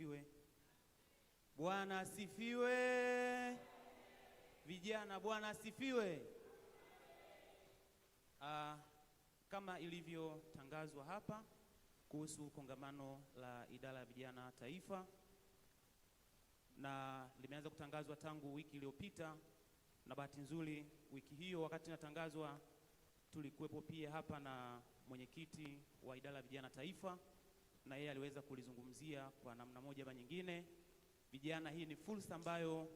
asifiwe. Bwana asifiwe. Vijana, Bwana asifiwe. Kama ilivyotangazwa hapa kuhusu kongamano la idara ya vijana taifa, na limeanza kutangazwa tangu wiki iliyopita, na bahati nzuri wiki hiyo wakati natangazwa tulikuwepo pia hapa na mwenyekiti wa idara ya vijana taifa, na yeye aliweza kulizungumzia kwa namna moja ama nyingine. Vijana, hii ni fursa ambayo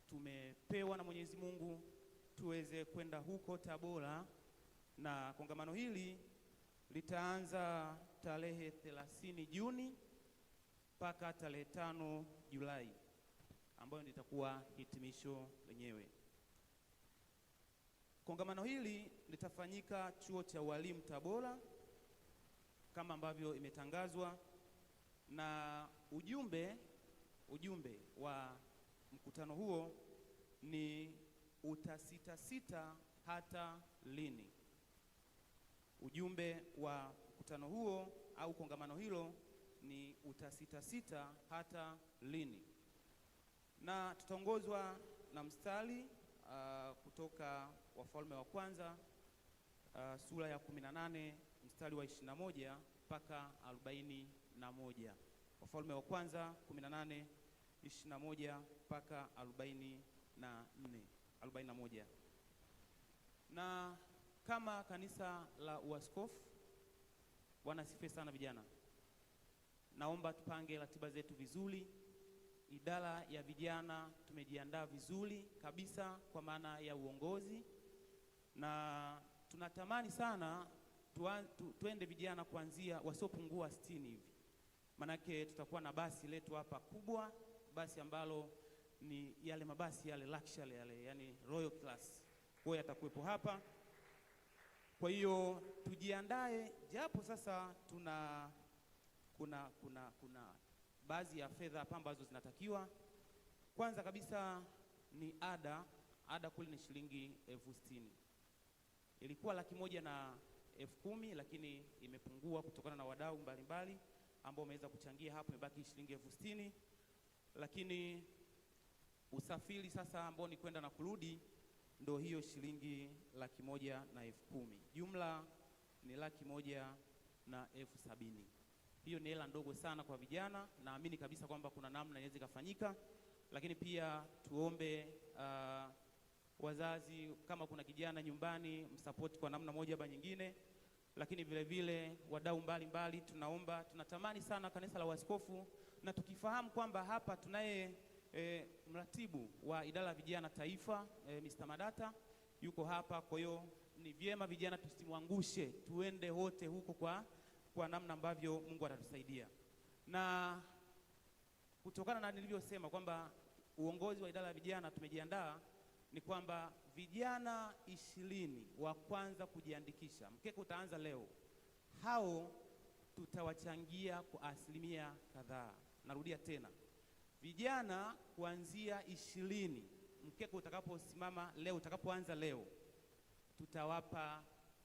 tumepewa na Mwenyezi Mungu tuweze kwenda huko Tabora, na kongamano hili litaanza tarehe 30 Juni mpaka tarehe 5 Julai ambayo litakuwa hitimisho lenyewe. Kongamano hili litafanyika chuo cha walimu Tabora kama ambavyo imetangazwa, na ujumbe wa mkutano huo ni utasitasita hata lini. Ujumbe wa mkutano huo au kongamano hilo ni utasitasita hata lini, na tutaongozwa na mstari kutoka Wafalme wa Kwanza sura ya 18 mstari wa 21 mpaka 41. Wafalme wa Kwanza 18 21 mpaka 41. Na kama kanisa la Uaskofu, Bwana asifiwe sana vijana, naomba tupange ratiba zetu vizuri. Idara ya vijana tumejiandaa vizuri kabisa kwa maana ya uongozi, na tunatamani sana tuende vijana kuanzia wasiopungua 60 hivi. Manake tutakuwa na basi letu hapa kubwa, basi ambalo ni yale mabasi yale luxury yale, yani royal class. Kwa hiyo yatakuwepo hapa. Kwa hiyo tujiandae, japo sasa kuna baadhi ya fedha hapa ambazo zinatakiwa. Kwanza kabisa ni ada kule ni shilingi 60,000. Ilikuwa 110,000 lakini imepungua kutokana na wadau mbalimbali ambao wameweza kuchangia hapo, imebaki shilingi 60,000. Lakini usafiri sasa ambao ni kwenda na kurudi ndio hiyo shilingi 110,000. Jumla ni 170,000. Hiyo ni hela ndogo sana kwa vijana. Naamini kabisa kwamba kuna namna inaweza kufanyika, lakini pia tuombe wazazi, kama kuna kijana nyumbani, msupport kwa namna moja au nyingine. Lakini vile vile wadau mbalimbali tunatamani sana kanisa la Uaskofu, na tukifahamu kwamba hapa tunaye mratibu wa idara ya vijana taifa Mr. Madata yuko hapa. Kwa hiyo ni vyema vijana tusimwangushe, tuende wote huko kwa namna ambavyo Mungu atatusaidia. Na kutokana na nilivyosema kwamba uongozi wa idara ya vijana tumejiandaa, ni kwamba vijana 20 wa kwanza kujiandikisha, mkeka utaanza leo, hao tutawachangia kwa asilimia kadhaa. Narudia tena, vijana kuanzia 20, mkeka utakaposimama leo, utakapoanza leo, tutawapa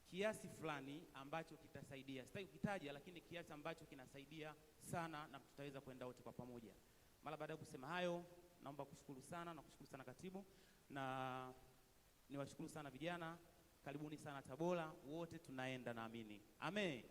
kiasi fulani ambacho kitasaidia. Sitaki kukitaja, lakini kiasi ambacho kinasaidia sana, na tutaweza kwenda wote kwa pamoja. Mara baada ya kusema hayo, naomba kushukuru sana na kushukuru sana katibu, na niwashukuru sana vijana. Karibuni sana Tabora, wote tunaenda naamini. Amen.